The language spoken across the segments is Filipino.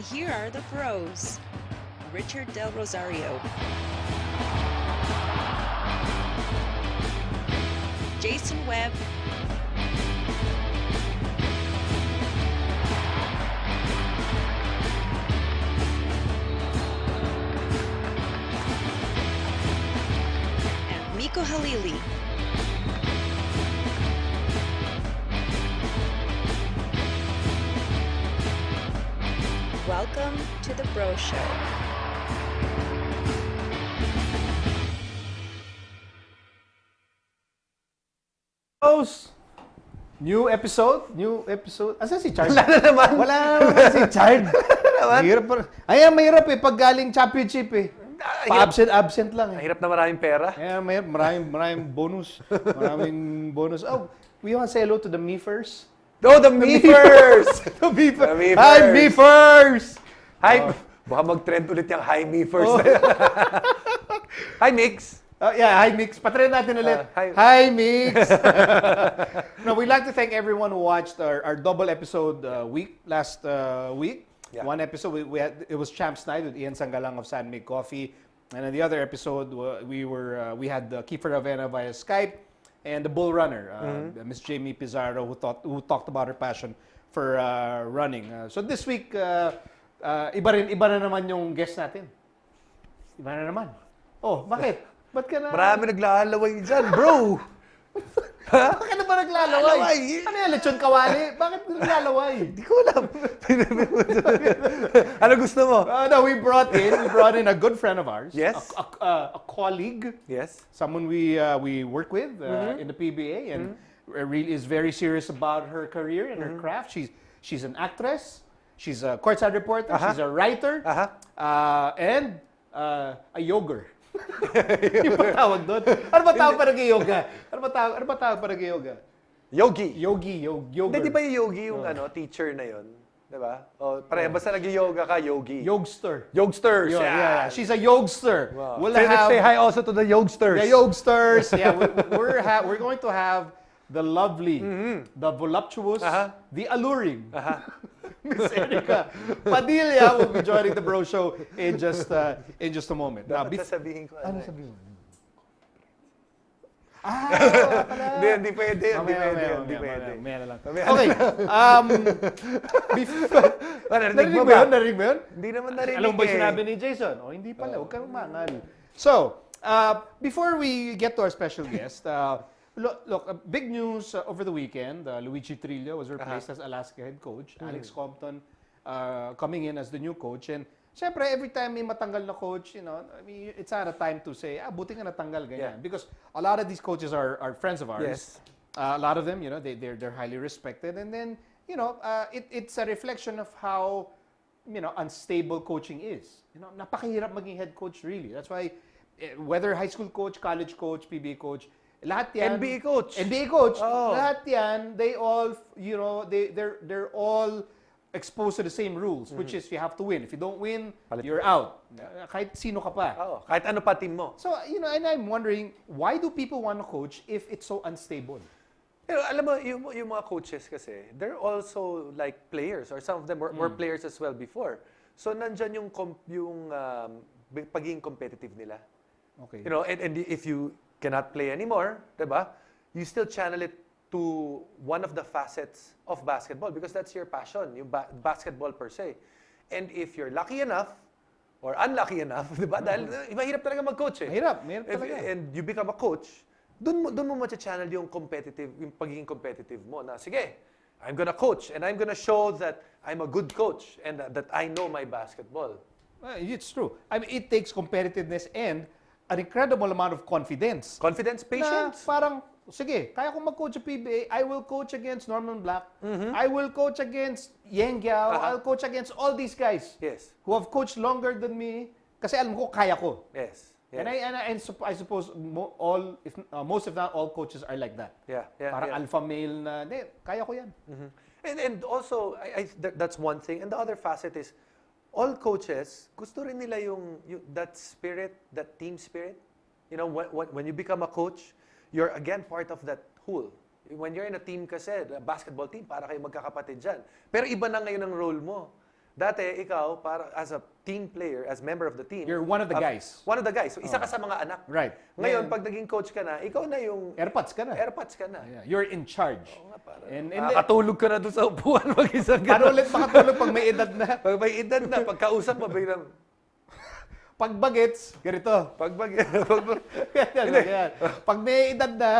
And here are the pros. Richard Del Rosario, Jason Webb, and Mico Halili. Welcome to the Bro Show. New episode. Asan si Chard? Wala na naman. Wala na naman si Chard. Ayan, mahirap eh. Pag galing championship eh. Pa-absent lang eh. Mahirap na maraming pera. Ayan, maraming bonus. Maraming bonus. Oh, we want to say hello to the me first. Oh, the me first! The me first. The me Hi, first. me first! Hi! Baka mag-trend ulit yung hi me first. Hi, Mix! Yeah, hi Mix. Patry natin ulit. Hi Mix. No, we'd like to thank everyone who watched our double episode last week. Yeah. One episode it was Champs Night with Ian Sangalang of San Mig Coffee, and in the other episode we had Kiefer Ravena via Skype and the Bull Runner, Miss Jamie Pizarro, who talked about her passion for running. So this week iba na naman yung guest natin. Iba na naman. Oh, bakit? Ba't ka na? Marami naglalaway dyan, bro! Bakit na ba naglalaway? Ano yan, lechon kawali? Bakit naglalaway? Hindi ko alam. Ano gusto mo? No, we brought in a good friend of ours. Yes. A colleague. Yes. Someone we work with in the PBA and really is very serious about her career and her craft. She's an actress. She's a Courtside Reporter. She's a writer. And a yoger. Yung ba tawag doon? Ano ba tawag para kay yoga? Ano ba tawag para kay yoga? Yogi. Yoger. Hindi, di ba yung yogi yung teacher na yun? Di ba? O, pareha, basta nag-yoga ka, yogi. Yogster. Yogsters. Yeah. She's a yogster. Wow. We'll Say hi also to the yogsters. The yogsters. Yeah, we're going to have the lovely, the voluptuous, the alluring. Miss Erika Padilla will be joining the Bro Show in just a moment. Dapat sasabihin ko. Ano sabihin mo? Hindi pwede. Hindi pwede. Maya na lang. Okay. Narinig mo yun? Hindi naman narinig. Alam mo ba yung sinabi ni Jason? Hindi pala. Huwag kang mangal. So, before we get to our special guest, look, big news over the weekend. Luigi Trillo was replaced as Alaska head coach. Alex Compton coming in as the new coach. And syempre, every time may matanggal na coach, I mean, it's not a time to say, buti nga natanggal, ganyan. Yeah. Because a lot of these coaches are friends of ours. Yes. A lot of them, they're highly respected. And then, it's a reflection of how, unstable coaching is. Napakahirap maging head coach, really. That's why, whether high school coach, college coach, PBA coach, lahat yan, NBA coach. Oh. Lahat yan, they all, they're all exposed to the same rules, which is you have to win. If you don't win, you're out. Kahit sino ka pa. Kahit ano pa team mo. So, and I'm wondering, why do people want to coach if it's so unstable? Alam mo, yung mga coaches kasi, they're also like players, or some of them were players as well before. So, nandyan yung pagiging competitive nila. Okay. And if you cannot play anymore, diba? You still channel it to one of the facets of basketball because that's your passion, yung basketball per se. And if you're lucky enough or unlucky enough, diba? Dahil mahirap talaga mag-coach eh. Mahirap talaga. And you become a coach, dun mo ma-channel yung pagiging competitive mo na, sige, I'm gonna coach and I'm gonna show that I'm a good coach and that I know my basketball. Well, it's true. I mean, it takes competitiveness and an incredible amount of confidence. Confidence, patience. Na parang, sige, kaya kong mag-coach sa PBA, I will coach against Norman Black, I will coach against Yang Giao, I'll coach against all these guys who have coached longer than me kasi alam ko, kaya ko. Yes. And I suppose most if not all coaches are like that. Parang alpha male na, kaya ko yan. And also, that's one thing. And the other facet is, all coaches, gusto rin nila yung that spirit, that team spirit. When you become a coach, you're again part of that whole. When you're in a team kasi, a basketball team, para kayo magkakapatid dyan. Pero iba na ngayon ang role mo. Dati, ikaw, para as a team player, as member of the team, You're one of the guys. One of the guys. So, isa ka sa mga anak. Right. Ngayon, pag naging coach ka na, ikaw na yung Airpods ka na. airpods ka na. Yeah, you're in charge. Oo nga, parang And nakatulog ka na doon sa upuan mag-isa ka. paano ulit makatulog pag may edad na? Pag may edad na, pagkausap mo, biglang, Pag bagets, ganito. Ganyan. Pag may edad na,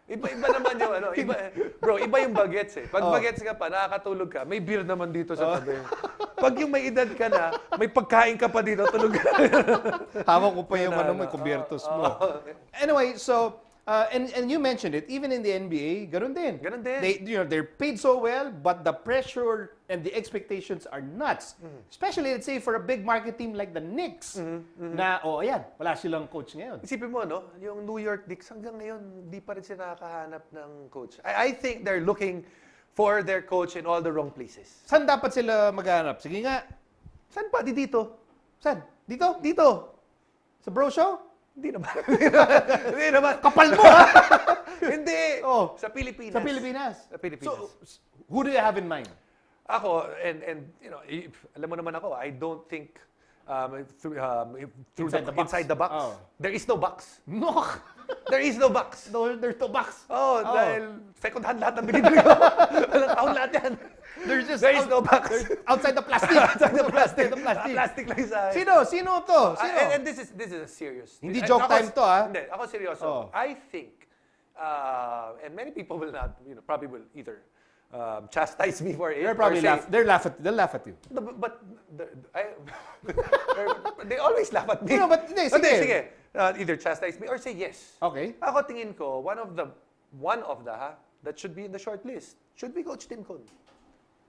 Iba naman yung ano, iba yung bagets eh. Pag bagets ka pa, nakakatulog ka, may beer naman dito sa tabi. Pag yung may edad ka na, may pagkain ka pa dito, tulog ka. hawak ko pa yung may kubyertos mo. Anyway, so, and you mentioned it, even in the NBA, ganun din. Ganun din. They're paid so well, but the pressure and the expectations are nuts. Especially, let's say, for a big market team like the Knicks, na, ayan, wala silang coach ngayon. Isipin mo, no? Yung New York Knicks, hanggang ngayon, di pa rin sila nakakahanap ng coach. I think they're looking for their coach in all the wrong places. Saan dapat sila maghanap? Sige nga. Saan pa? Di dito. Saan? Dito? Dito. Sa Bro Show? Hindi naman. Hindi naman. Kapal mo, ha? Hindi. Oh. Sa Pilipinas. Sa Pilipinas. Sa Pilipinas. So, who do you have in mind? Ako, and you know, alam mo naman ako, I don't think through inside the box. Oh. There is no box. No. There is no box. No, there's no box. Dahil second hand lahat ng binibili ko. Walang taon lahat yan. There is no box. Outside the plastic. Outside the plastic. The plastic. Plastic lang sa akin. Sino to? Sino? And this is a serious. Hindi joke time to, ha? Hindi, ako seryoso. Oh. I think, and many people will not, probably will either chastise me for it. They'll laugh at you. No, but they always laugh at me. No, but hindi, sige. Either chastise me or say yes. Okay. Ako tingin ko, one of the that should be in the short list should be Coach Tim Cone.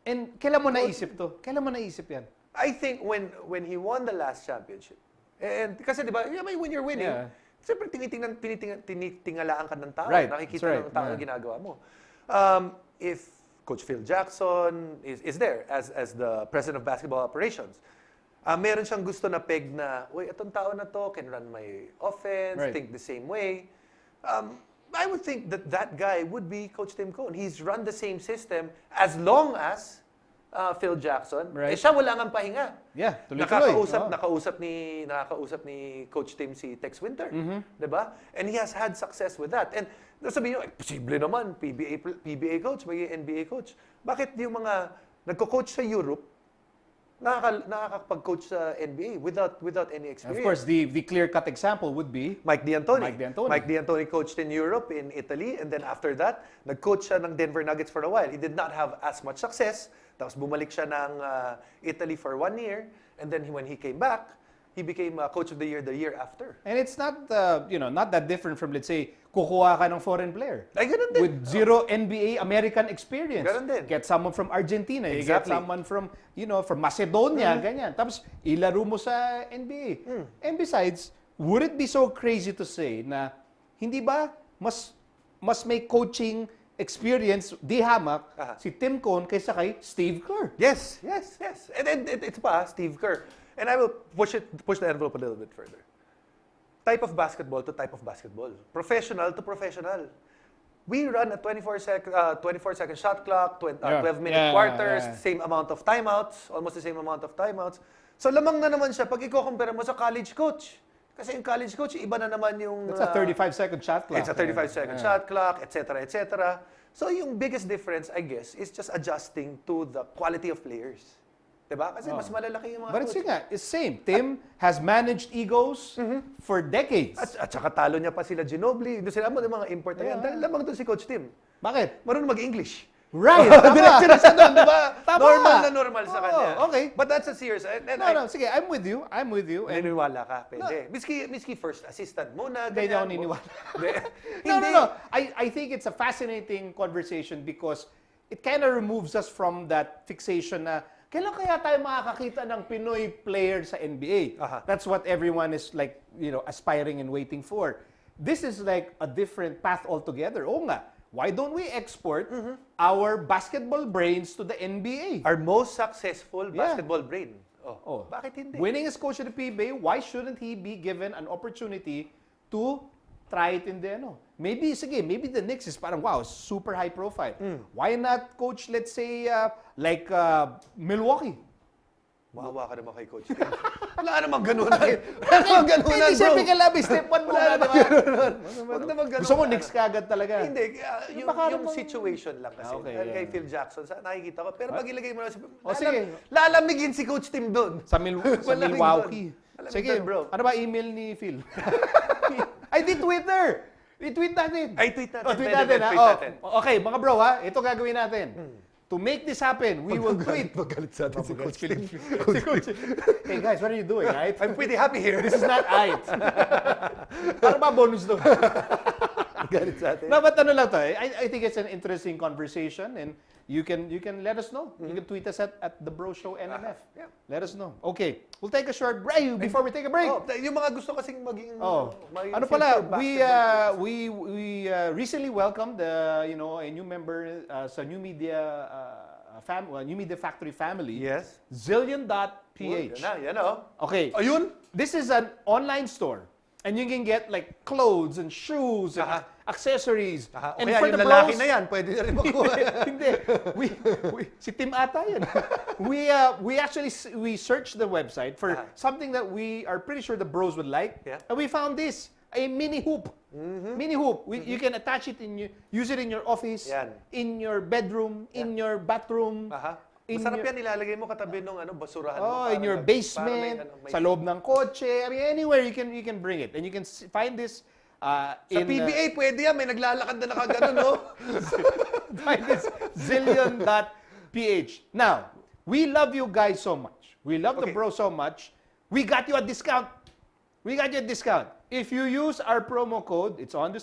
And kailan mo naisip to? Kailan mo naisip yan? I think when he won the last championship, and kasi di ba, when you're winning, siyempre tinitingalaan ka ng tao. Right. Nakikita ng tao na ginagawa mo. If Coach Phil Jackson is there as the president of basketball operations, meron siyang gusto na peg na, uy, itong tao na to can run my offense, think the same way. I would think that guy would be Coach Tim Cone. He's run the same system as long as Phil Jackson. Right. Siya wala ngang pahinga. Yeah, tuloy-tuloy. Nakakausap ni Coach Tim si Tex Winter. 'Di ba? And he has had success with that. And sabihin nyo, posible naman, PBA coach, maging NBA coach. Bakit yung mga nagko-coach sa Europe, nakakapag-coach sa NBA without any experience? Of course, the clear-cut example would be Mike D'Antoni. Mike D'Antoni coached in Europe, in Italy, and then after that, nag-coach siya ng Denver Nuggets for a while. He did not have as much success. Tapos bumalik siya ng Italy for 1 year, and then when he came back, he became Coach of the year after. And it's not, not that different from, let's say, kukuha ka ng foreign player. Ay, ganun din. With zero NBA American experience. Ganun din. Get someone from Argentina. You Exactly. get someone from, from Macedonia, ganyan. Tapos, ilaro mo sa NBA. And besides, would it be so crazy to say na, hindi ba, mas may coaching experience, di hamak, si Tim Cone kaysa kay Steve Kerr? Yes. And it's pa, Steve Kerr. And I will push the envelope a little bit further. Type of basketball to type of basketball. Professional to professional. We run a 24-second shot clock, 12-minute quarters, same amount of timeouts, almost the same amount of timeouts. So lamang na naman siya pag i-compare mo sa college coach. Kasi yung college coach, iba na naman yung... It's a 35-second shot clock. It's a 35-second shot clock, etc., etc. So yung biggest difference, I guess, is just adjusting to the quality of players. Diba? Kasi mas malalaki yung mga But it's it's same. Tim has managed egos for decades. At saka talo niya pa sila Ginobili. Doon sila mo yung mga import na yan. Dahil lamang doon si Coach Tim. Bakit? Marunong mag-English. Right. Tama. Siya doon, diba? Tama. Normal sa kanya. Okay. But that's a serious. No, sige. I'm with you. Naniniwala ka, pwede. Miski first assistant muna. Hindi ako niniwala. No. I think it's a fascinating conversation because it kind of removes us from that fixation na kailan kaya tayo makakakita ng Pinoy player sa NBA? That's what everyone is like, aspiring and waiting for. This is like a different path altogether. Oo nga. Why don't we export our basketball brains to the NBA? Our most successful basketball brain. Bakit hindi? Winning as coach of the PBA, why shouldn't he be given an opportunity to try it in the Maybe the Knicks is parang, wow, super high profile. Why not coach, let's say, like Milwaukee? Maawa ka naman kay Coach Tim. Wala namang ganunan. Wala namang ganunan, Hindi, bro. siyempre kalabi, step 1 muna, di ba? Huwag naman ganunan. Gusto mo next kagad talaga. Hindi, yung baka namang- situation lang kasi. Okay, Kay yeah. Phil Jackson, nakikita ko. Pero pag ilagay mo na sige. lalamigin si Coach Tim doon. Sa Malamig Milwaukee. doon. Sige, Malamig doon, bro. ano ba email ni Phil? Ay, di Twitter! I-tweet natin. Ay, tweet natin. Tweet Pwede, natin, ha? tweet natin. Okay, mga bro, ha? Ito gagawin natin. To make this happen, we will tweet. Magalit sa atin si Coach Tim. Hey guys, what are you doing, right? I'm pretty happy here. This is not it. Ano ba bonus doon? Galit sa atin. No, but ano lang to, I think it's an interesting conversation and you can let us know. You can tweet us at the Bro Show NMF. Yeah. Let us know. Okay, we'll take a short break before we take a break. Oh, yung mga gusto kasing maging Ano pala, future we recently welcomed a new member sa New Media New Media Factory family. Yes. Zillion.ph. Yan o. Okay. Ayun. This is an online store. And you can get like clothes and shoes and accessories. And kaya yung lalaki na yan, pwede na rin makuha. Hindi. Si Tim ata yan. We actually searched the website for something that we are pretty sure the bros would like. Yeah. And we found this, a mini hoop. Mini hoop. You can attach it use it in your office, Yan. in your bedroom, in your bathroom. Masarap yan, ilalagay mo katabi ng basurahan mo. In your basement, sa loob ng kotse, I mean, anywhere you can bring it. And you can find this Sa PBA, pwede yan. May naglalakad na nakaganon, no? find this zillion.ph. Now, we love you guys so much. We love the bro so much. We got you a discount. If you use our promo code, it's on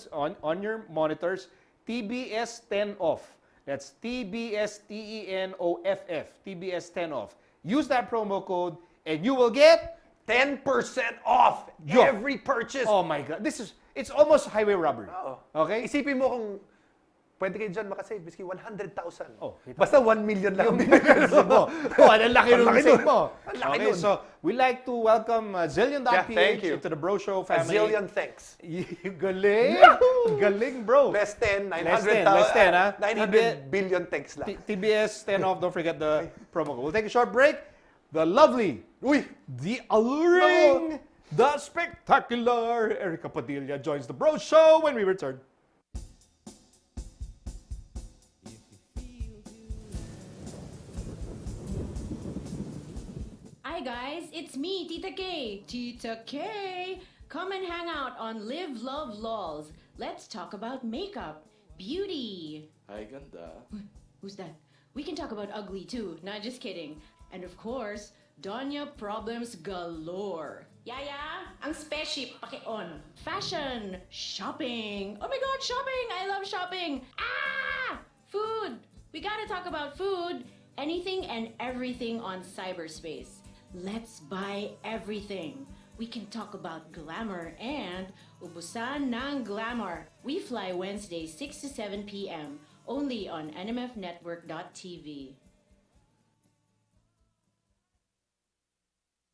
your monitors, TBS10 off. That's TBSTENOFF. TBS10 off. Use that promo code and you will get 10% off every purchase. Oh my God. It's almost highway robbery. Okay? Isipin mo kung pwede kayo dyan makasave, miski 100,000. Kita. Basta 1 million lang. Ang laki nung save mo. Ang laki Okay, nun. so we like to welcome Zillion.ph thank you. into the Bro Show A family. zillion thanks. Galing! Galing, bro. Less 10, 900,000. Less 10, ha? 900 billion thanks lang. TBS 10 off. Don't forget the promo code. We'll take a short break. The lovely, the alluring, the spectacular Erika Padilla joins the Bro Show when we return. Hi guys, it's me, Tita K. Tita K! Come and hang out on Live, Love, Lols. Let's talk about makeup, beauty. Ay, ganda. Who's that? We can talk about ugly too, not just kidding. And of course, Donya problems galore. Yaya, ang spaceship paki-on. Fashion, shopping. Oh my God, shopping! I love shopping. Ah! Food. We gotta talk about food. Anything and everything on cyberspace. Let's buy everything. We can talk about glamour and ubusan ng glamour. We fly Wednesdays 6 to 7 p.m. only on nmfnetwork.tv.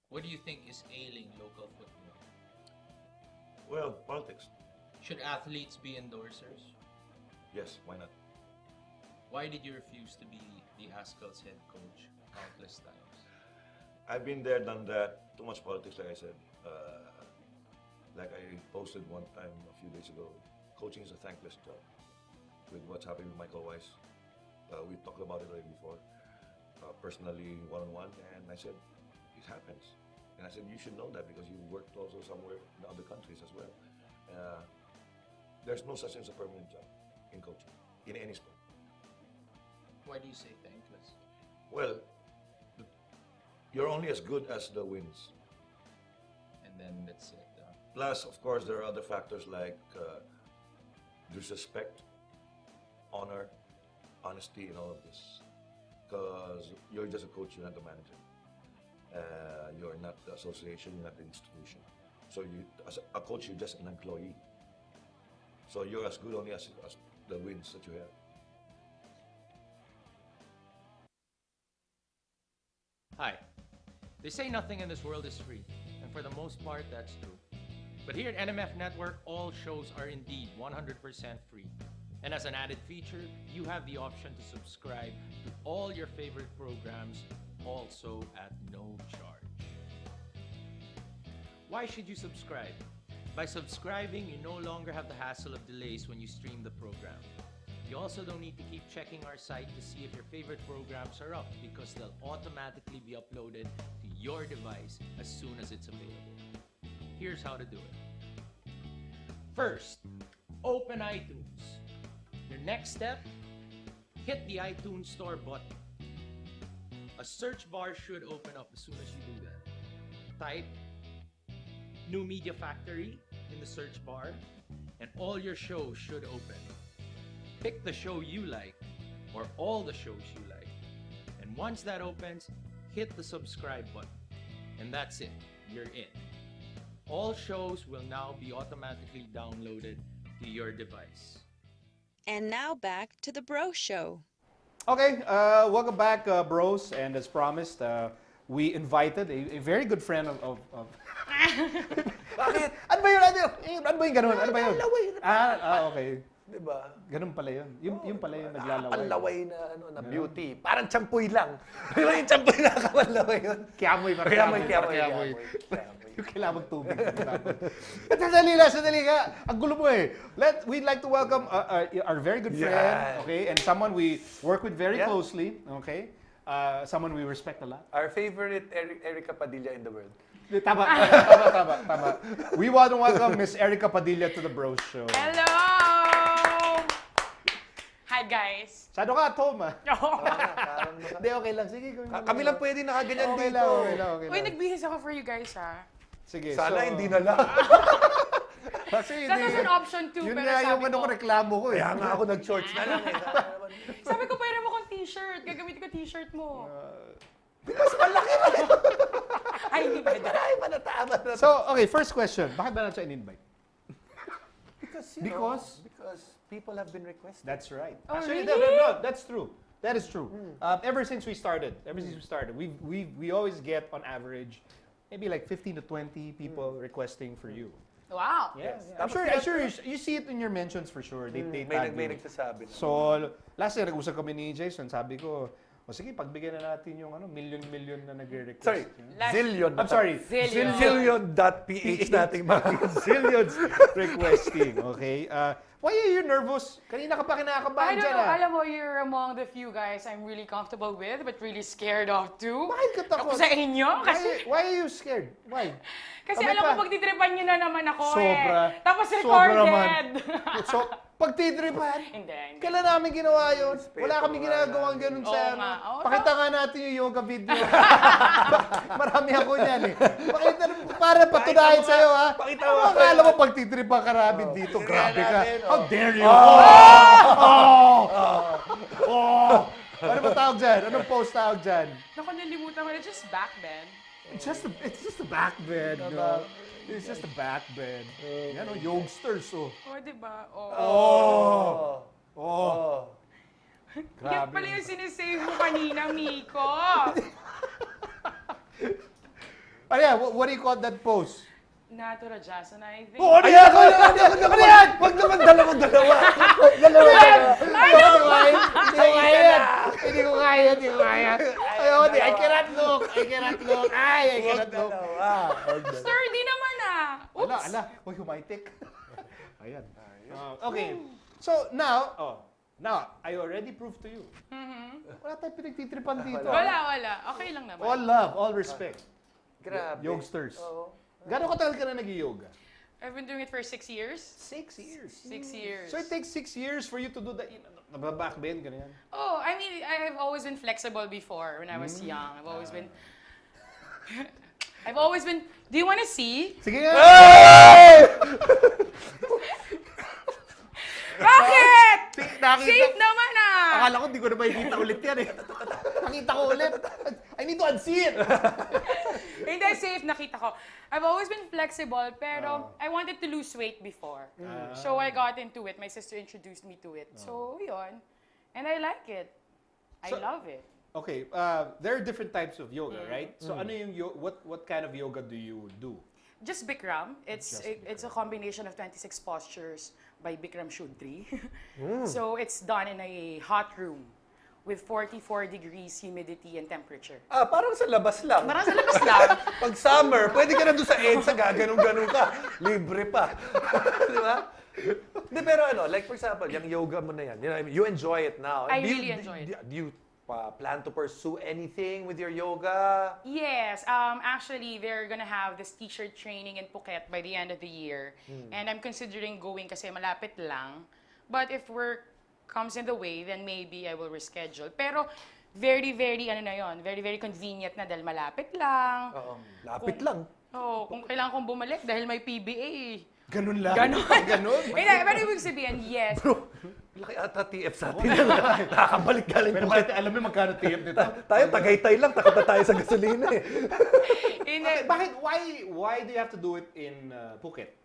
What do you think is ailing local football? Well, politics. Should athletes be endorsers? Yes, why not? Why did you refuse to be the Ascal's head coach countless times? I've been there, done that. Too much politics, like I said. Like I posted one time a few days ago, coaching is a thankless job. With what's happening with Michael Weiss, we talked about it already before, personally, one-on-one, and I said, it happens. And I said, you should know that because you worked also somewhere in other countries as well. There's no such thing as a permanent job in coaching, in any sport. Why do you say thankless? Well, you're only as good as the wins. And then that's it. Plus, of course, there are other factors like disrespect, honor, honesty, and all of this. Because you're just a coach, you're not the manager. You're not the association, you're not the institution. So you, as a coach, you're just an employee. So you're as good only as the wins that you have. Hi. They say nothing in this world is free, and for the most part, that's true. But here at NMF Network, all shows are indeed 100% free. And as an added feature, you have the option to subscribe to all your favorite programs also at no charge. Why should you subscribe? By subscribing, you no longer have the hassle of delays when you stream the program. You also don't need to keep checking our site to see if your favorite programs are up because they'll automatically be uploaded to your device as soon as it's available. Here's how to do it. First, open iTunes. Your next step, hit the iTunes Store button. A search bar should open up as soon as you do that. Type New Media Factory in the search bar, and all your shows should open. Pick the show you like, or all the shows you like. And once that opens, hit the subscribe button. And that's it, you're in. All shows will now be automatically downloaded to your device. And now back to the Bro Show. Okay, welcome back, bros. And as promised, we invited a very good friend of Bakit? Ano ba yun? Ano ba yung ganun? Ano ba yun? Okay. Diba? Ganun pala yun. Yung pala yung naglalaway. Panlaway na beauty. Parang champoy lang. Di ba yung champoy na kapanlaway yun? Kiamoy. Kiamoy. Yung kailangan magtubig. Sandali ka. Ang gulo mo eh. We'd like to welcome our very good friend, okay? And someone we work with very closely, okay? Someone we respect a lot. Our favorite Erika Padilla in the world. Tama. We want to welcome Miss Erika Padilla to the Bro Show. Hello! Hi, guys. Sado ka at home, ah. Parang Hindi, okay lang. Sige, kami lang pwede nakaganyan okay dito. Okay Uy, nagbihis ako for you guys, ha? Sige, Sana so, hindi na lang. Kasi That was an option too, yun pero nga yung sabi ano ko, ko reklamo ko eh. Kaya nga ako nag-shorts na lang eh. sabi ko, pwede mo kong t-shirt. Gagamitin ko t-shirt mo. Mas malaki pa rin. Ay, hindi pwede. Ay, panatama na. So, okay, first question. Bakit ba natin siya in-invite? Because people have been requested. That's right. Oh, Actually, really? no, that's true. That is true. Ever since we started, we always get on average maybe like 15 to 20 people requesting for you. Wow. Yes. Yes. I'm sure you see it in your mentions for sure. They tag May you. nagsasabi na. So, last year nag-usap kami ni Jason, sabi ko, o sige, pagbigyan na natin yung million na nagre-request. Sorry, zillion. I'm sorry. Zillion. Zillion.ph nating mga Zillions requesting, okay? Why are you nervous? Kanina ka pa I kinakabahan don't dyan, know. ah. Alam mo, you're among the few guys I'm really comfortable with, but really scared of too. Bakit ka takot? Ako sa inyo? Kasi, Why are you scared? Why? kasi Kami alam pa. mo, pagtitripan nyo na naman ako Sobra. eh. Tapos Sobra recorded. So, pagtitripan, Hindi. kailan namin ginawa yun? Wala kami ginagawang ganun Oo sa nga. Oo, Pakita nga natin yung yoga video. Marami ako niyan eh. Pakita, para patunayan sa'yo ha. Pakita Ano mo. akala mo pagtitripan ka namin dito? Grabe ka. natin, How dare you? Ano ba tawag dyan? Anong post tawag dyan? Naku, nalimutan ko na. Just back then. It's just a back bed. No? It's just a back bed. Yan o, yogsters oh. O, diba? Yan Grabe. pala yung sinisave mo kanina, Mico. Ano yan? What do you call that post? Natura Jason, I think. Ano yan? Ano yan? Wag naman dalawa. Hindi ko kaya. Ayoko, I cannot look. I cannot look. Sturdy naman ah. Oops. Ala. Uy, humaitik. Ayan. Okay. So, now, I already proved to you. Wala tayong pinagtitripan dito. Wala. Okay lang naman. All love, all respect. Grabe. Yogsters. Oo. Gano'ng katagal ka na nag-yoga? I've been doing it for 6 years. 6 years. 6 years. So it takes 6 years for you to do that. Nababackbend, ganyan. Oh, I mean, I've always been flexible before when I was young. I've always been... Do you want to see? Sige nga! Bakit? Nakita- Safe naman ah! Akala ko hindi ko na makikita ulit yan eh. Nakita ko ulit. I need to unsee it. Hindi, safe. Nakita ko. I've always been flexible, pero I wanted to lose weight before. So I got into it. My sister introduced me to it. So, yun. And I like it. I love it. Okay, there are different types of yoga, right? So ano yung what kind of yoga do you do? Just Bikram. It's a combination of 26 postures by Bikram Shudri. So it's done in a hot room with 44 degrees humidity and temperature. Parang sa labas lang. Parang sa labas lang. Pag summer, pwede ka na doon sa EDSA, gaganong-ganon ka. Libre pa. Di ba? Hindi, pero like for example, yung yoga mo na yan, you enjoy it now. I really enjoy it. Do you plan to pursue anything with your yoga? Yes, actually, they're gonna have this teacher training in Phuket by the end of the year. And I'm considering going kasi malapit lang. But if work comes in the way, then maybe I will reschedule. Pero very, very, very, very convenient na dahil malapit lang. Oo, lapit lang. Kung kailangan kong bumalik dahil may PBA. Ganun lang. Ganon. Hindi, pero ibig sabihin, yes. Bro, laki ata TF sa atin. Nakakabalik galing Pero Phuket. alam mo magkano TF dito? Tayo, Tagaytay lang. Takot na tayo sa gasolina eh. Okay, bakit? Why do you have to do it in Phuket?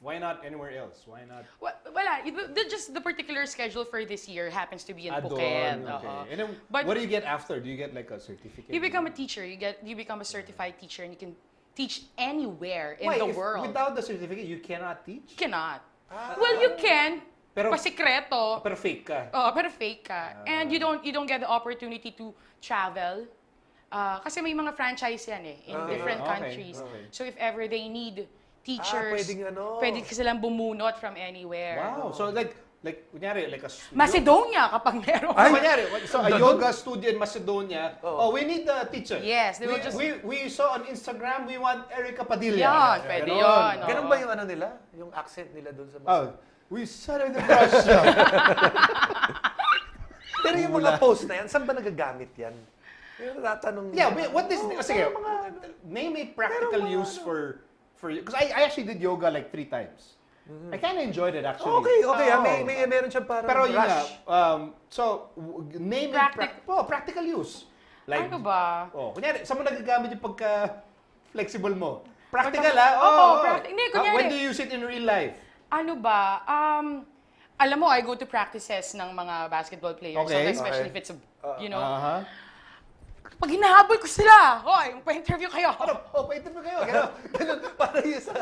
Why not anywhere else? Why not? Wala. Just the particular schedule for this year happens to be in Doon, Phuket. okay. And then, But what do you get after? Do you get like a certificate? you become a teacher. You become a certified teacher, and you can teach anywhere in Why? the If world. Without the certificate, you cannot You teach? cannot. Well, you can. Pero- Pasikreto. Pero fake ka. Pero fake ka. And you don't get the opportunity to travel. Kasi may mga franchise yan in different Okay, countries. okay. So if ever they need teachers, pwede ka silang bumunot from anywhere. Wow. So like kunyari, like a... Macedonia kapag meron. Kunyari, so a yoga studio in Macedonia, we need a teacher. Yes, they will just... We saw on Instagram, we want Erika Padilla. Yan, pwede yun. Ganun ba yung nila? Yung accent nila doon sa We started the Russia. Pero yung mga post na yan, saan ba nagagamit yan? Yung natatanong what is... Sige, name a practical use for you. Because I actually did yoga like 3 times. I kind of enjoyed it actually. Okay. Meron siyang parang Pero yun rush. name practical use. Like, Ano ba? Kunyari, saan mo nagagamit yung pagka-flexible mo? Practical, Hindi, kunyari. When do you use it in real life? Ano ba? Alam mo, I go to practices ng mga basketball players. Okay. Especially if it's, Uh-huh. pag hinahabol ko sila, hoy, pa-interview kayo. Pa-interview kayo. Ganun, para yung sa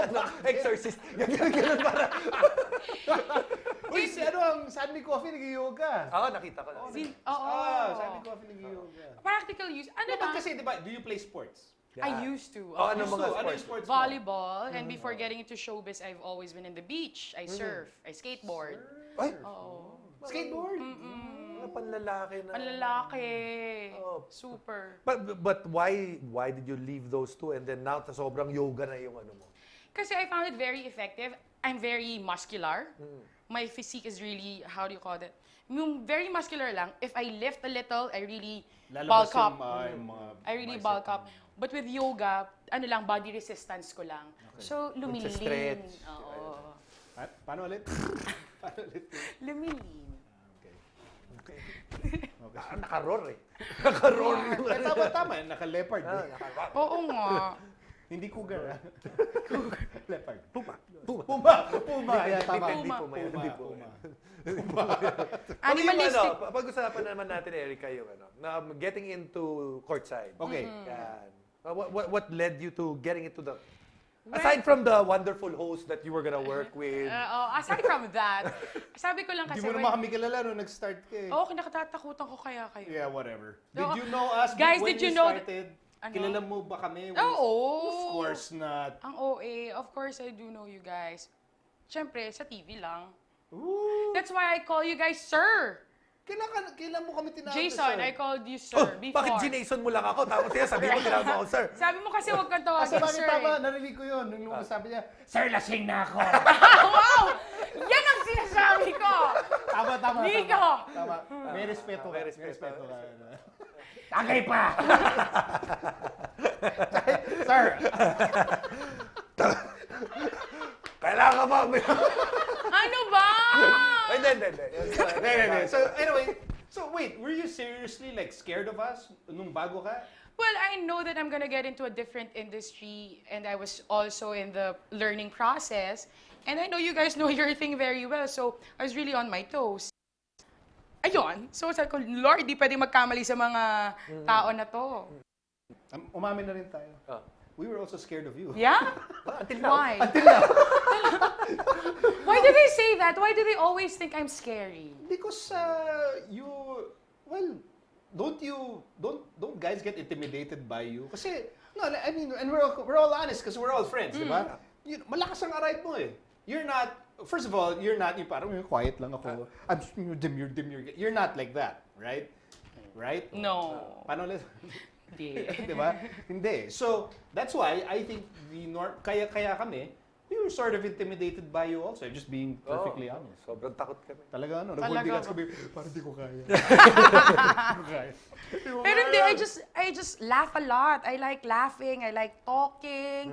exorcist. Ganun para. Uy, ang Sandy Coffee nag-yoga. Nakita ko na. Sandy Coffee nag-yoga. Practical use. Ano But ba? kasi, di ba, do you play sports? I used to. Ano Used mga to. Ano yung sports? sports mo? Volleyball. And before getting into showbiz, I've always been in the beach. I surf. I skateboard. Ay, Skateboard? panlalaki na. Ang lalaki. Oh. Super. But why did you leave those two and then now sobrang yoga na yung ano mo? Kasi I found it very effective. I'm very muscular. My physique is really, how do you call it? Yung very muscular lang. If I lift a little, I really bulk up. I really bulk up. But with yoga, body resistance ko lang. So, lumilin. Nagsa-stretch. Oo. Paano ulit? Lumilin. Naka-roar eh. Naka-roar yung Tama. Naka-leopard. Oo nga. Hindi cougar. Leopard. Puma. Yeah, tama. Hindi Puma. Animalistic. Pag-usapan naman natin, Erika, yung na getting into courtside. Okay. Yan. What led you to getting into the... Aside from the wonderful host that you were gonna work with. Aside from that, sabi ko lang kasi... Hindi mo naman kami kilala nung nag-start ka eh. kinakatatakutan ko kaya kayo. Yeah, whatever. No, Did you know us guys, when did you we know started? Ano? Kilala mo ba kami? Oo. Of course not. Ang OA, of course I do know you guys. Siyempre, sa TV lang. Ooh. That's why I call you guys sir. Kailan mo kami tinawag Jason, I called you sir before. Bakit Jason mo lang ako? Tapos sabi mo, tinawag mo ako, sir. Sabi mo kasi huwag kang tawagin Bakit sir. tama? Narinig ko yun. Nung sabi niya, Sir, lasing na ako. Wow! Yan ang sinasabi ko! Tama. Mico! Tama. May respeto ka. May respeto ka. Tagay pa! Sir! Kailangan ba? Ano ba? Hindi. So anyway, wait, were you seriously like scared of us nung bago ka? Well, I know that I'm gonna get into a different industry and I was also in the learning process. And I know you guys know your thing very well, so I was really on my toes. Ayun. So sabi ko, Lord, di pwede magkamali sa mga tao na to. Umamin na rin tayo. We were also scared of you. Yeah? Until now. Why? Until now. Why do they say that? Why do they always think I'm scary? Because don't guys get intimidated by you? Kasi, no, I mean, and we're all honest kasi we're all friends, di ba? Malakas ang aray mo eh. You're not, first of all, you're not, yung parang quiet lang ako. I'm demure. You're not like that, right? Right? No. Paano ulit? Hindi. Di ba? Hindi. So, that's why I think kaya kami, we were sort of intimidated by you also. I'm just being perfectly honest. Sobrang takot kami. Talaga Talaga nag-hold kami, parang di ko kaya. Pero hindi, I just laugh a lot. I like laughing, I like talking.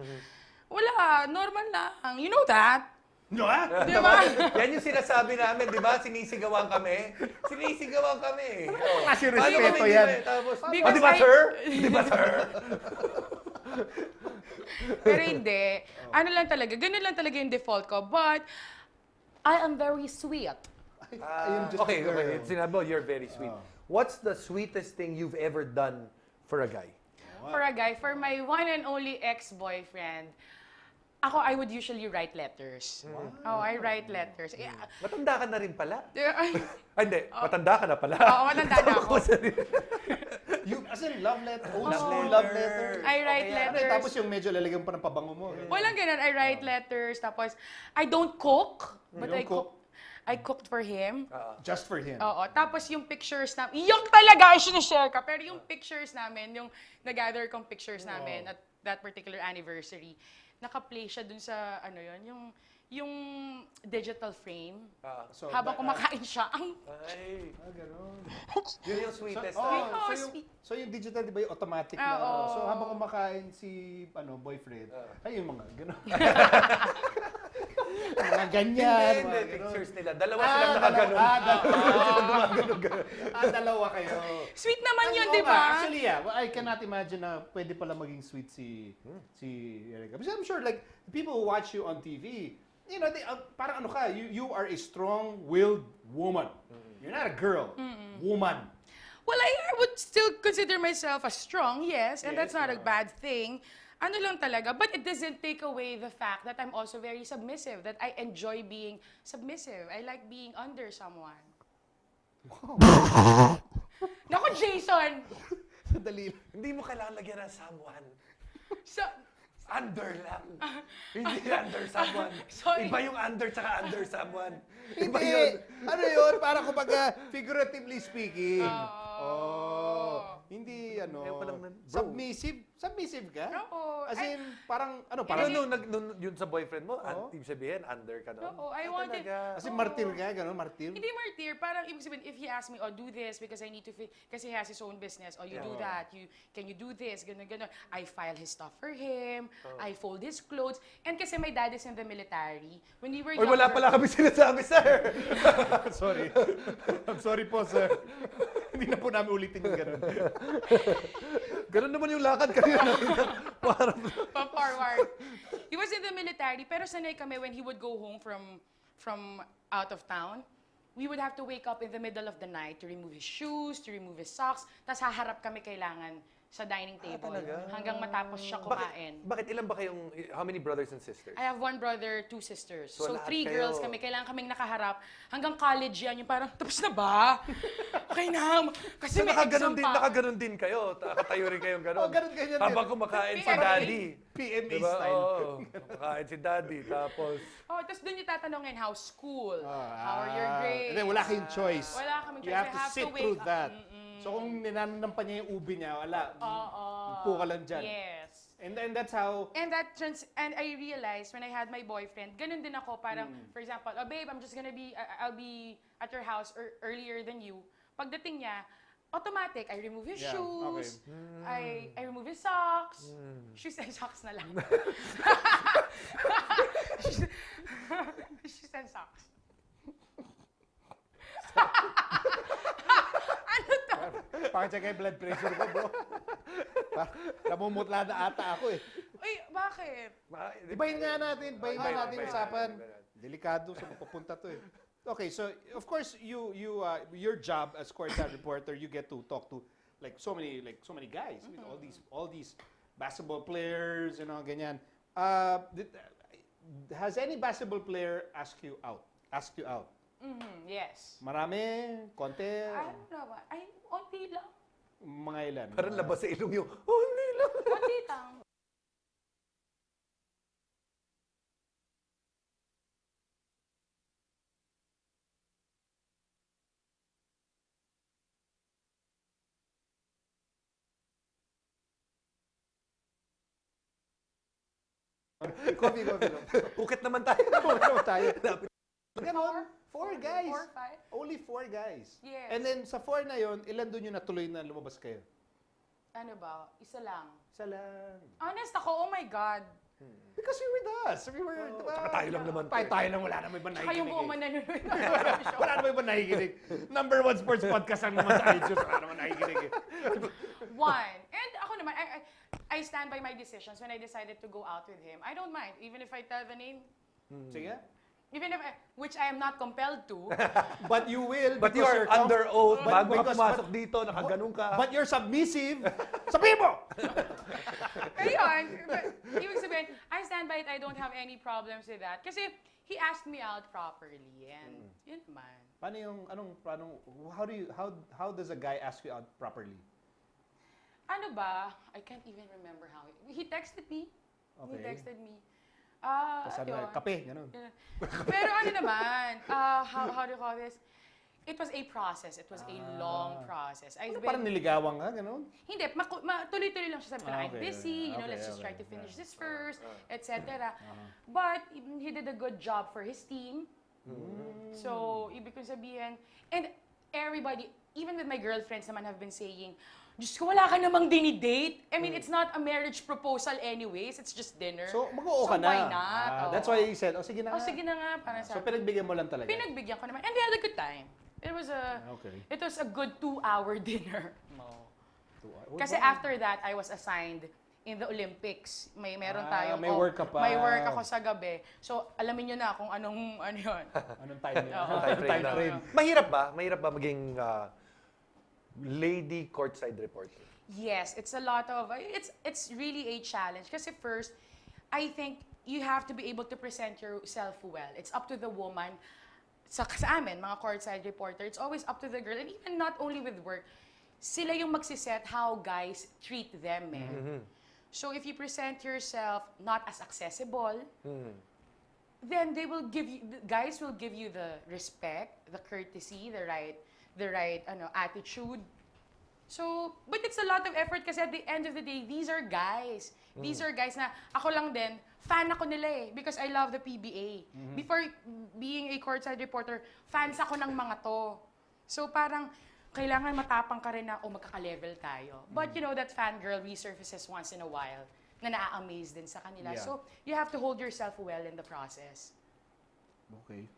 Wala, normal lang. You know that? No, ah? Di ba? Yan yung sinasabi namin, di ba? Sinisigawan kami. Kasi Paano respeto kami, yan. di ba? Tapos, Because di ba, I- sir? Di ba, sir? Pero hindi. Ano lang talaga, ganun lang talaga yung default ko. But, I am very sweet. I am just Okay, a girl. okay. Sinabi mo, you're very sweet. What's the sweetest thing you've ever done for a guy? For a guy, for my one and only ex-boyfriend, I would usually write letters. Oh, I write letters. Yeah. Matanda ka na rin pala. Ay, Ay, hindi. Matanda ka na pala. Oo, matanda na ako. You, as in love letter, old Oo. school love letter. I write letters. Tapos yung medyo lalagyan pa ng pabango mo. Walang ganun. I write letters. Tapos, I don't cook. But You don't cook? I cooked for him. Just for him. Oo. Tapos yung pictures na, yung talaga ay sinishare ka. Pero yung pictures namin, yung nag-gather kong pictures namin at that particular anniversary, naka-play siya dun sa, ano yun, yung digital frame. So, Habang kumakain siya. Ang Ay, Ganon. yun yung sweetest. Oh, So yung digital, di ba yung automatic na, Oo. so habang kumakain si, boyfriend, ay yung mga ganon. mga ganyan. Hindi, mga ganon. pictures nila. Dalawa silang nakaganon. Dalawa kayo. sweet naman yun, Oo di nga, ba? Actually, yeah. Well, I cannot imagine na pwede pala maging sweet si Erika. Because I'm sure, like, people who watch you on TV, you know, parang ano ka, you are a strong-willed woman. You're not a girl. Woman. Well, I would still consider myself a strong, yes, and that's not a bad thing. Ano lang talaga, but it doesn't take away the fact that I'm also very submissive, that I enjoy being submissive. I like being under someone. Naku, Jason! Dali. Hindi mo kailangan lagyan ng someone. So, Under lang. Hindi under someone. Sorry. Iba yung under tsaka under someone. Iba Hindi. yun. Ano yun? Para kumbaga, figuratively speaking. Hindi, Kaya palang bro. submissive. Submissive ka? Oo. As in, parang, Pero nung yun sa boyfriend mo, Oo. ibig sabihin, under ka nun. Oo, I wanted- Talaga. Kasi martir ka, gano'n, martir. hindi martir, parang ibig sabihin, if he asks me, oh, do this because I need to, kasi he has his own business, oh, you do that, can you do this, gano'n. I file his stuff for him, I fold his clothes, and kasi my dad is in the military, when we were Oy, wala pala kami sinasabi, sir. Sorry. I'm sorry po, sir. Hindi na po namin ulitin yung gano'n. Ganun naman yung lakad kanina. Parang forward. He was in the military, pero sanay kami when he would go home from out of town, we would have to wake up in the middle of the night to remove his shoes, to remove his socks, tapos haharap kami kailangan sa dining table hanggang matapos siya kumain. Bakit ilan ba kayong, how many brothers and sisters? I have one brother, two sisters. So, So, lahat 3 kayo. girls kami. Kailangan kaming nakaharap. Hanggang college yan. Yung parang, tapos na ba? Okay na. Kasi So may exam pa. nakaganon din kayo. Nakatayo rin kayong ganon. Oh, ganun, ganyan din. Habang kumakain si PMA. daddy. PMA Diba? style. Oo. Kumakain si daddy. Tapos, Oh, tapos doon yung tatanungin, how's school? How are your grades? Hindi, wala kayong choice. Wala kaming choice. You have I to have sit to wake through up. that. So kung ninanampan niya yung ubi niya, wala. Upo ka lang dyan. Yes. And that's how... And and I realized when I had my boyfriend, ganun din ako. Parang, for example, oh babe, I'll be at your house earlier than you. Pagdating niya, automatic, I remove his Yeah, shoes, okay. I remove his socks. Shoes and socks na lang. Shoes and socks. Ano to? Pakita kay blood pressure ko, bro. Namumutla na ata ako eh. Uy, bakit? Ibahin nga natin yung usapan. ibahin. Delikado sa mapupunta to eh. Okay, so of course your job as courtside reporter, you get to talk to so many guys. I mean, all these basketball players, ganyan. Has any basketball player asked you out? Yes. Marami, konti. I don't know. Onti lang. Mga ilan? Parang labas sa ilong yung, hindi lang. Konti lang. Coffee. Ukit naman tayo. Ano tayo? Ganon. 4 guys. 4, 5. Only 4 guys. Yes. And then sa 4 na yon, ilan doon yung natuloy na lumabas kayo? Ano ba? Isa lang. Isa lang. Honest ako, oh my God. Because you're with us. We were, diba? Tsaka tayo lang naman. Tayo lang, wala naman iba Tsaka yung buong nakikinig. mananonood. Wala naman iba nakikinig. Number 1 sports podcast ang naman sa iTunes. Wala naman nakikinig eh. One. And ako naman, I stand by my decisions when I decided to go out with him. I don't mind. Even if I tell the name, Sige. even if which I am not compelled to. But you will. But you because are under oath. But- Bago ka because- pumasok dito, nakaganong ka. But you're submissive. Sabihin mo! Pero yun, ibig sabihin, I stand by it. I don't have any problems with that. Kasi he asked me out properly. And yun naman. How does a guy ask you out properly? Ano ba? I can't even remember how. He texted me. He Okay. texted me. Tapos ano, Yun. kape, ganun. Pero ano naman, how do you call this? It was a process. It was a long process. I've Parang niligawan ka, ganun? Hindi, tuloy-tuloy lang siya. Sabi ko na, I'm Okay, busy, okay, let's just try okay, to finish yeah. this first, etc. But he did a good job for his team. So, ibig kong sabihin, and everybody, even with my girlfriends naman have been saying, Diyos ko, wala ka namang dinidate. I mean, it's not a marriage proposal anyways. It's just dinner. So, mag-oo ka na. why not? Oo. That's why he said, sige na Oh, nga. sige na nga. Para So, sa pinagbigyan mo lang talaga. Pinagbigyan ko naman. And we had a good time. It was Okay. a good 2-hour dinner. Oh, Kasi after that, I was assigned in the Olympics. Meron tayong... may work ka pa. May work ako sa gabi. So, alamin nyo na kung ano yun. Anong time yun? Oo. Time frame. Mahirap ba maging lady courtside reporter? Yes, it's a lot of... It's really a challenge. Kasi first, I think you have to be able to present yourself well. It's up to the woman. Sa amin, mga courtside reporter, it's always up to the girl. And even not only with work, sila yung magsiset how guys treat them. So if you present yourself not as accessible, then they will give you, the guys will give you the respect, the courtesy, the right attitude. So, but it's a lot of effort kasi at the end of the day, these are guys. These are guys na ako lang din, fan ako nila eh because I love the PBA. Before being a courtside reporter, fans ako ng mga to. So parang kailangan matapang ka rin na magkaka-level tayo. But you know, that fangirl resurfaces once in a while na naa-amaze din sa kanila. Yeah. So you have to hold yourself well in the process. Okay.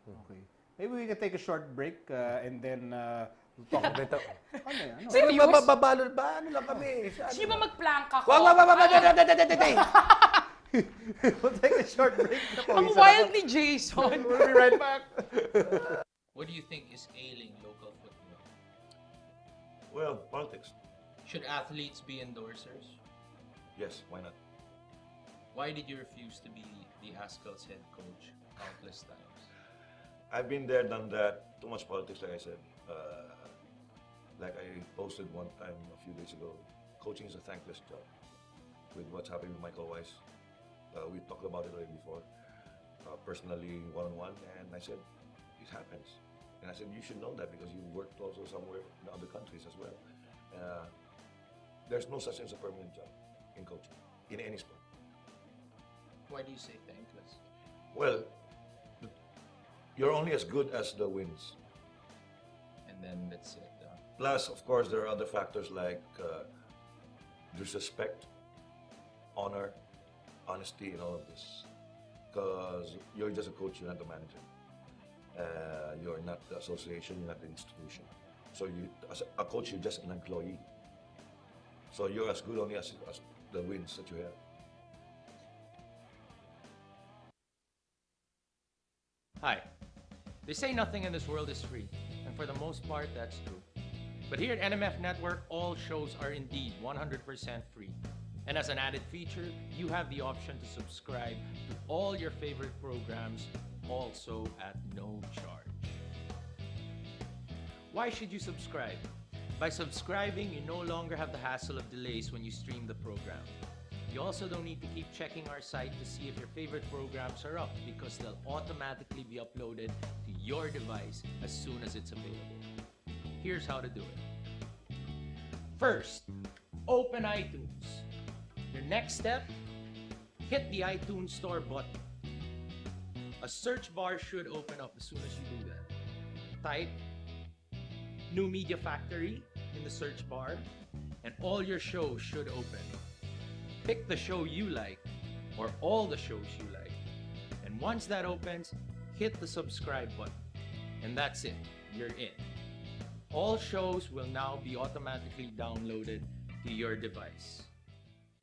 Maybe we can take a short break and then we'll talk about Ito. ano? Serious? Babalol ba? Ano lang kami? Gusto niyo ba mag-plank ako? We'll take a short break. Ang wild ni Jason. We'll be right back. What do you think is ailing local football? Well, politics. Should athletes be endorsers? Yes, why not? Why did you refuse to be the Haskell's head coach countless times? I've been there, done that. Too much politics, like I said. Like I posted one time a few days ago, coaching is a thankless job. With what's happening with Michael Weiss, we talked about it already before, personally, one-on-one, and I said, it happens. And I said, you should know that because you worked also somewhere in other countries as well. There's no such thing as a permanent job in coaching, in any sport. Why do you say thankless? Well, you're only as good as the wins. And then that's it. Plus, of course, there are other factors like disrespect, honor, honesty, and all of this. Because you're just a coach, you're not the manager. You're not the association, you're not the institution. So you, as a coach, you're just an employee. So you're as good only as the wins that you have. Hi. They say nothing in this world is free, and for the most part, that's true. But here at NMF Network, all shows are indeed 100% free. And as an added feature, you have the option to subscribe to all your favorite programs, also at no charge. Why should you subscribe? By subscribing, you no longer have the hassle of delays when you stream the program. You also don't need to keep checking our site to see if your favorite programs are up because they'll automatically be uploaded to your device as soon as it's available. Here's how to do it. First, open iTunes. Your next step, hit the iTunes Store button. A search bar should open up as soon as you do that. Type New Media Factory in the search bar, and all your shows should open. Pick the show you like, or all the shows you like. And once that opens, hit the subscribe button. And that's it, you're in. All shows will now be automatically downloaded to your device.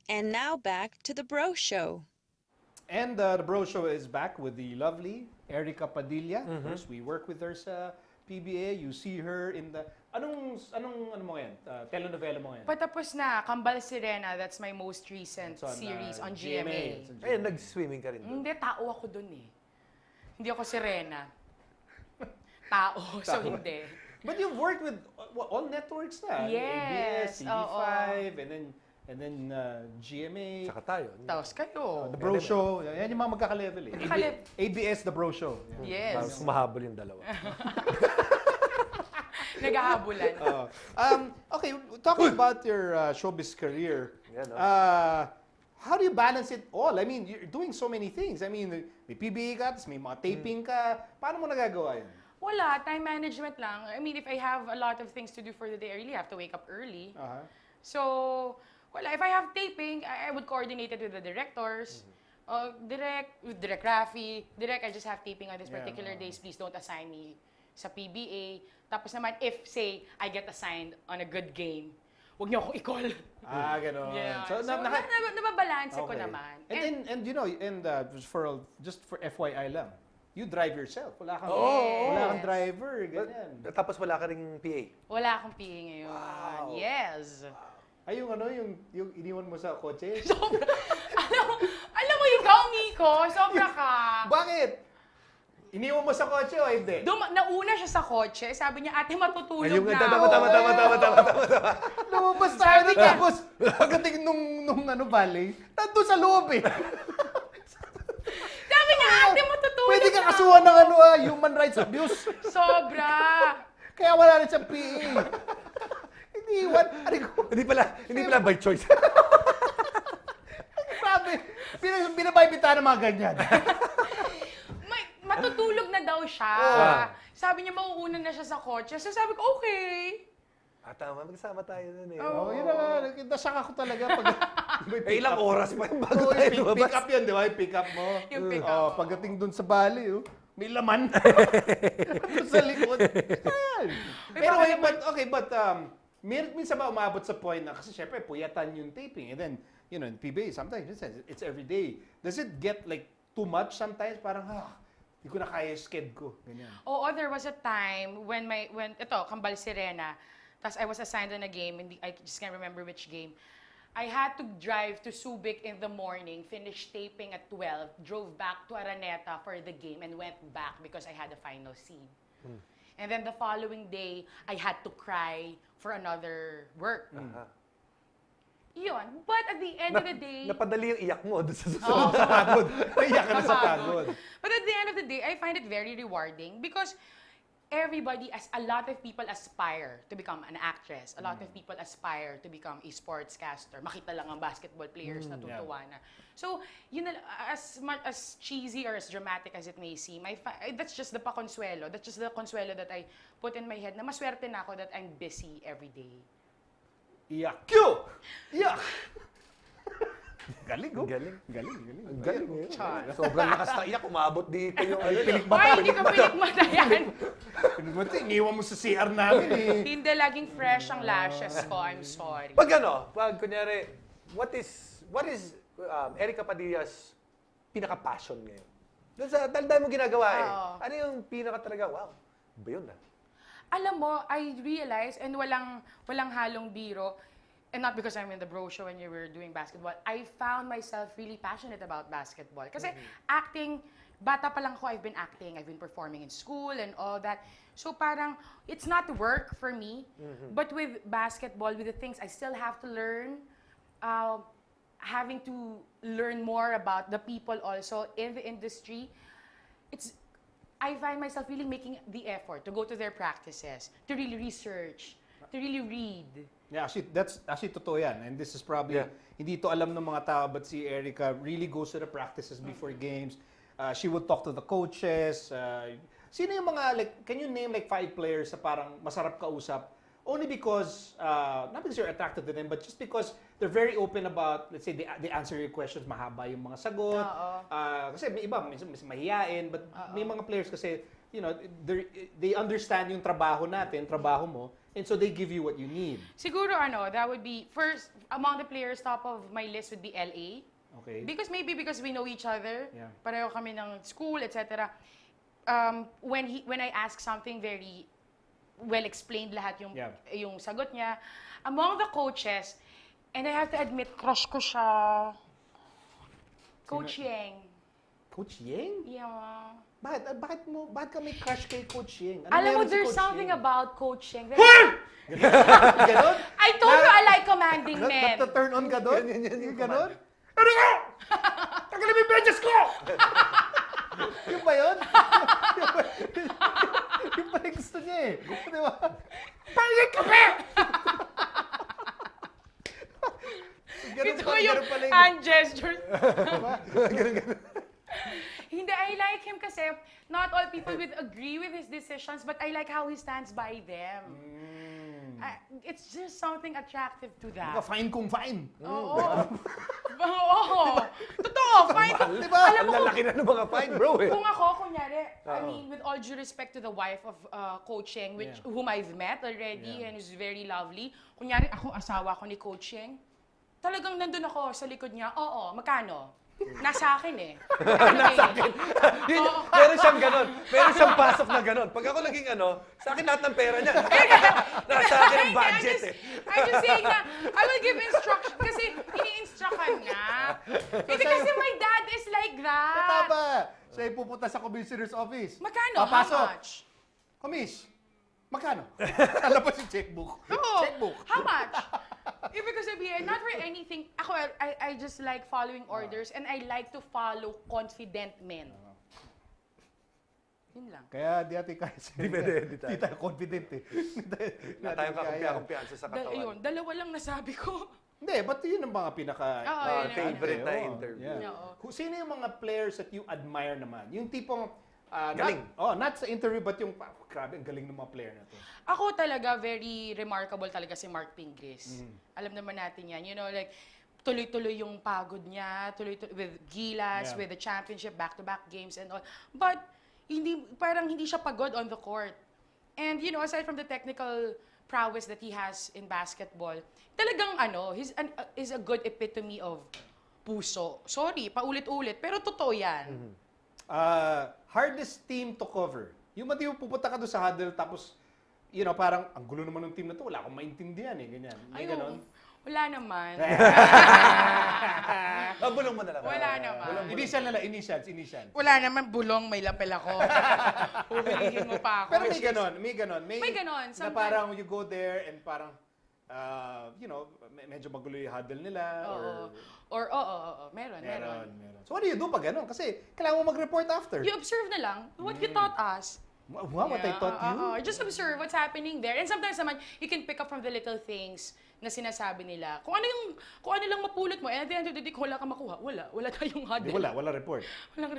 And now back to the Bro Show. And the Bro Show is back with the lovely Erika Padilla. Of course, we work with her sa PBA. You see her in the... Ano mo yan? Telenovela mo yan? Patapos na, Kambal Sirena, that's my most recent It's on, series on GMA. GMA. It's on Ayun, nag-swimming ka rin doon. Hindi, tao ako dun eh. Hindi ako Sirena. Tao, so hindi. But you've worked with all networks na. Yes, ABS, TV5, and then GMA. Saka tayo. Tapos kayo. The Bro Show. Yan yung mga magkaka-level eh. ABS, The Bro Show. Parang Yes. sumahabol yung dalawa. Naghahabulan. Okay, talking about your showbiz career, Yeah, no? how do you balance it all? I mean, you're doing so many things. I mean, may PBA ka, tapos may mga taping ka. Paano mo nagagawa yun? Wala, time management lang. I mean, if I have a lot of things to do for the day, I really have to wake up early. Uh-huh. So, wala. If I have taping, I would coordinate it with the directors. With Direct Rafi. Direct, I just have taping on this particular days. Please don't assign me sa PBA. Tapos naman, if, say, I get assigned on a good game, huwag niyo akong i-call. Gano'n. Yeah. So, So, nababalanse ko naman. And you know, just for FYI lang, you drive yourself. Wala kang, Oh! wala kang driver, ganyan. Tapos wala ka ring PA. Wala akong PA ngayon. Wow. Yes. Ay, yung iniwan mo sa kotse? Sobra. alam mo yung Mico, sobra ka. Bakit? Iniwan mo sa kotse o hindi? Nauna siya sa kotse, sabi niya, ate matutulog Ayun na. nga, tama. Lumabas tayo na tapos pagdating nung valley, nandun sa loob eh. Sabi niya, ate matutulog Pwede ka na. kasuhan ng human rights abuse. Sobra. Kaya wala rin siyang PE. Iniwan. Hindi pala by choice. Grabe. Binabaybita ng mga ganyan. Matutulog na daw siya. Sabi niya, mauuna na siya sa kotse. So sabi ko, okay. Tama, magsama tayo nun eh. Oh, yun na nga. Nasyak ako talaga pag may Ilang oras pa yung bago Oh, tayo pick lumabas. up yun, di ba? Yung pick up mo. Yung pick up. Pagdating dun sa bali, may laman. Doon sa likod. Ayan. But minsan ba umabot sa point na, kasi syempre, puyatan yung taping. And then, you know, in PBA, sometimes it's every day. Does it get like too much sometimes? Parang, hindi ko na kaya yung sked ko. Ganyan. Oo, there was a time when ito, Kambal Sirena, tapos I was assigned on a game, I just can't remember which game. I had to drive to Subic in the morning, finish taping at 12, drove back to Araneta for the game, and went back because I had a final scene. And then the following day, I had to cry for another work. Yun. But at the end of the day... Napadali yung iyak mo doon sa Oo. Sa pagod. Naiyak ka na sa pagod. But at the end of the day, I find it very rewarding because a lot of people aspire to become an actress. A lot of people aspire to become a sportscaster. Makita lang ang basketball players na tutuwa na. So, yun na, as much as cheesy or as dramatic as it may seem, that's just the consuelo. That's just the consuelo that I put in my head na maswerte na ako that I'm busy every day. Iyak. Iyak! Galing, oh. Galing. Galing. Sobrang lakas na iyak, umabot dito yung Ay, hindi ka pinikmata yan. Iniwan mo sa CR namin eh. Hindi, laging fresh ang lashes ko. I'm sorry. Pag kunyari, what is Erika Padilla's pinaka-passion ngayon? Dahil mo ginagawa eh. Ano yung pinaka talaga, wow, ba yun na? Alam mo, I realized, and walang halong biro, and not because I'm in the Bro Show when you were doing basketball, I found myself really passionate about basketball. Kasi acting bata pa lang ako, I've been acting, I've been performing in school and all that. So parang, it's not work for me. But with basketball, with the things I still have to learn, having to learn more about the people also in the industry, I find myself really making the effort to go to their practices, to really research, to really read. Yeah, actually totoo yan. And this is probably, hindi to alam ng mga tao, but si Erika really goes to the practices before games. She would talk to the coaches. Sino yung mga, like, can you name like 5 players na parang masarap kausap? Only because, not because you're attracted to them, but just because they're very open about, let's say, they answer your questions, mahaba yung mga sagot. Kasi may iba, minsan mahihain, but may mga players kasi, you know, they understand yung trabaho natin, trabaho mo, and so they give you what you need. Siguro that would be, first, among the players, top of my list would be LA. Okay. Because we know each other, Yeah. pareho kami ng school, etc. When I ask something very well explained lahat yung sagot niya. Among the coaches, and I have to admit, crush ko siya. Coach Yeng. Coach Yeng? Yeah. Bakit ka may crush kay Coach Yeng? Ano Alam mo, meron si there's Coach something Yeng? about Coach Yeng. Ganon? I told you I like commanding men. Nata-turn on ka doon? Yung Ganon? Ano ka? Tagalin mo yung benches ko! Yung ba yun? Yung pala yung gusto niya eh. Di ba? Pangit ka ba? Ito ko yung hand gestures. Ganun. Hindi, I like him kasi not all people would agree with his decisions, but I like how he stands by them. It's just something attractive to that. Fine kung fine. Oo. Oo. Totoo, fine. Diba? Alam mo, Ang lalaki na ng mga fine, bro eh. kung ako, kunyari, I mean, with all due respect to the wife of Coach Yeng, whom I've met already and is very lovely, kunyari ako, asawa ko ni Coach Yeng, talagang nandun ako sa likod niya, oo, magkano? Nasa akin eh. Nasa akin. Meron siyang ganon. Meron siyang pasok na ganon. Pag ako naging sa akin lahat ng pera niya. Nasa akin ang budget eh. I'm just saying na, I will give instruction kasi ini-instructan nga. Hindi kasi my dad is like that. Tama. Siya pupunta sa commissioner's office. Magkano? Papasok. How much? Commiss, magkano? Alam mo si checkbook. Oo. Checkbook. How much? Ibig sabihin, not for anything. Ako, I just like following orders and I like to follow confident men. Yun lang. Kaya di natin kaya Di tayo confident eh. Na tayong kakumpiyansa sa katawan. Ayun, dalawa lang nasabi ko. Hindi, but yun ang mga pinaka yun favorite na Oo, interview. yeah. Oo. Sino yung mga players that you admire naman? Yung tipong Galing. not sa interview but yung grabe ang galing ng mga player na to. Ako talaga, very remarkable talaga si Mark Pingris. Alam naman natin yan. You know, like, tuloy-tuloy yung pagod niya, tuloy-tuloy with Gilas, with the championship, back-to-back games and all. But, parang hindi siya pagod on the court. And, you know, aside from the technical prowess that he has in basketball, talagang he's a good epitome of puso. Sorry, paulit-ulit, pero totoo yan. Hardest team to cover. Yung mati pupunta ka doon sa huddle tapos you know, parang ang gulo naman ng team na to, wala akong maintindihan eh, ganyan. May ganon. Wala naman. Bulong mo na lang. Wala naman. Initials. Wala naman, bulong, may lapel ako. Huhulihin mo pa ako. Pero may ganon. May ganon. Na parang you go there and parang, you know, medyo magulo yung huddle nila. Meron. So what do you do pag ganon? Kasi kailangan mo mag-report after. You observe na lang what you taught us. Wow, what I taught you? Just observe what's happening there. And sometimes naman, you can pick up from the little things na sinasabi nila. Kung ano lang mapulot mo, and at the end of the day, kung wala kang makuha, wala tayong huddle. Wala report. Walang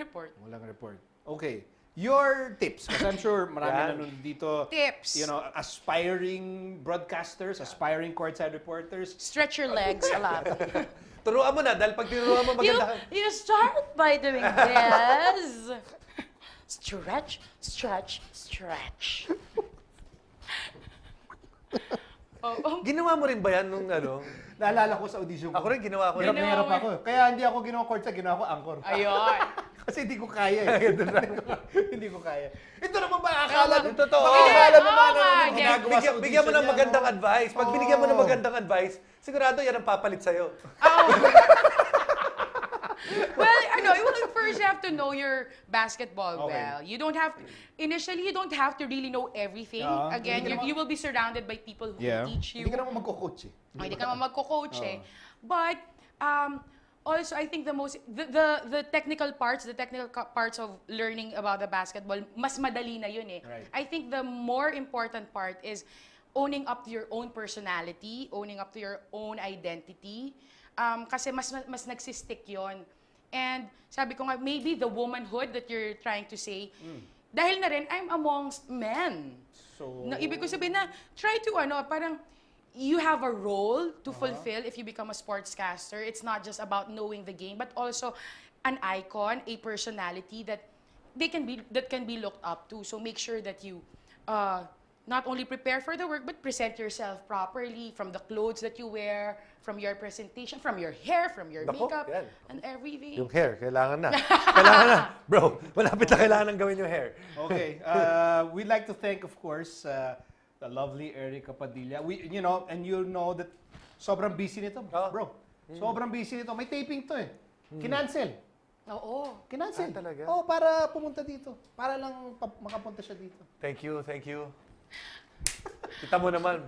report. Okay. Your tips, kasi I'm sure marami nanonood dito. Tips. You know, aspiring broadcasters, aspiring courtside reporters. Stretch your legs a lot. Turuan mo na, dahil pag tinuruan mo maganda. You start by doing this. Stretch. Ginawa mo rin ba yan nung Naalala ko sa audition ko. Ako rin, ginawa ko rin. Hirap ako. Kaya hindi ako ginawa courtside, ginawa ko anchor. Ayun. Kasi hindi ko kaya eh. Hindi ko kaya. Ito naman ba akala nung Totoo. Akala mo ba my ginagawa sa audition Bigyan mo ng niya, magandang no? advice. Pag binigyan mo ng magandang advice, sigurado yan ang papalit sa'yo. Well, first you have to know your basketball Okay. well. You don't have to, initially, you don't have to really know everything. Again, Hindi ka you will be surrounded by people who Yeah. will teach you. Hindi ka naman magko-coach eh. Hindi ka naman magko-coach eh. But, also, I think the technical parts of learning about the basketball, mas madali na yun eh. Right. I think the more important part is owning up to your own personality, owning up to your own identity. Kasi mas nagsistick yon. And sabi ko nga, maybe the womanhood that you're trying to say, dahil na rin, I'm amongst men. So, Na, ibig ko sabihin na, try to parang, you have a role to fulfill if you become a sportscaster. It's not just about knowing the game, but also an icon, a personality that can be looked up to. So make sure that you not only prepare for the work, but present yourself properly from the clothes that you wear, from your presentation, from your hair, from your Nako, makeup, yan. and everything. Yung hair, kailangan na. Kailangan na. Bro, malapit na kailangan gawin yung hair. Okay. We'd like to thank, of course, the lovely Erika Padilla. And you know that sobrang busy nito, bro. Sobrang busy nito. May taping to eh. Kinancel. Oo. Kinancel. Talaga? Oh, para pumunta dito. Para lang makapunta siya dito. Thank you. Kita mo naman.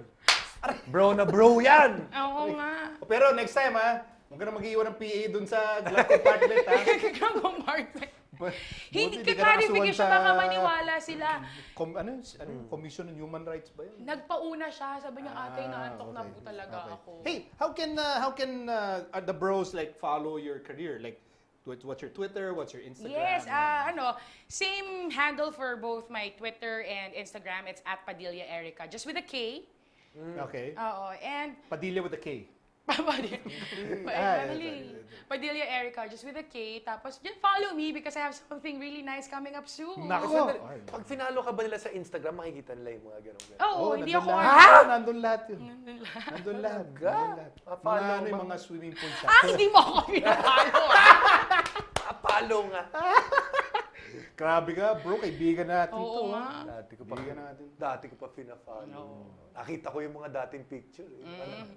Bro na bro yan! Oo nga. Pero next time huwag ka na mag-iwan ng PA dun sa glass department Kagawang market. Hindi Buti ka di nakasuhan clarification, baka maniwala sila. Commission on Human Rights ba yun? Nagpauna siya, sabi niya, ate, naantok na po talaga ako. Hey, how can the bros like follow your career? Like, what's your Twitter? What's your Instagram? Yes, same handle for both my Twitter and Instagram. It's @Padilla Erika, just with a K. Okay. Oo, and Padilla with a K. Padilla Erika, just with a K. Tapos, just follow me because I have something really nice coming up soon. Nako. Pag finalo ka ba nila sa Instagram, makikita nila yung mga ganun. Oo, hindi ako Nandun lahat yun. Nandun lahat. Mga mga swimming pool sa. hindi mo ako pinapalo. Apalo nga. Grabe ka, bro. Kaibigan natin to. Oo nga. Dati ko pa pina-follow. Nakita ko yung mga dating picture.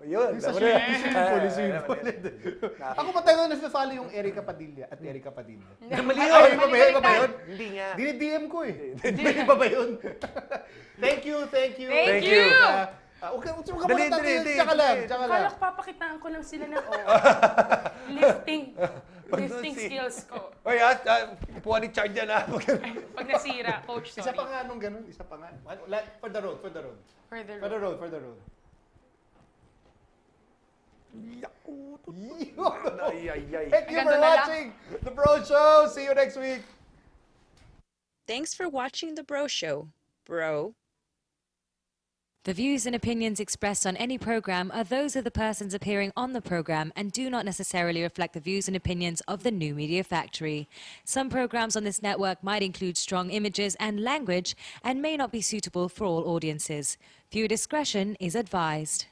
Yun. Swimming pool. Ako pa tayo na-follow yung Erika Padilla at Erika Padilla. Mali Ay, iba ba yun? Hindi nga. Dini-DM ko eh. Iba ba yun? Thank you. Thank you. Okay, dali. Tsaka lang. Kala ko papakitaan ko lang sila ng lifting skills ko. Oy, puha ni Chard yan ha. Pag nasira, coach, sorry. Isa pa nga nung ganun. For the road. For the road. Thank you for watching The Bro Show. See you next week. Thanks for watching The Bro Show, bro. The views and opinions expressed on any program are those of the persons appearing on the program and do not necessarily reflect the views and opinions of the New Media Factory. Some programs on this network might include strong images and language and may not be suitable for all audiences. Viewer discretion is advised.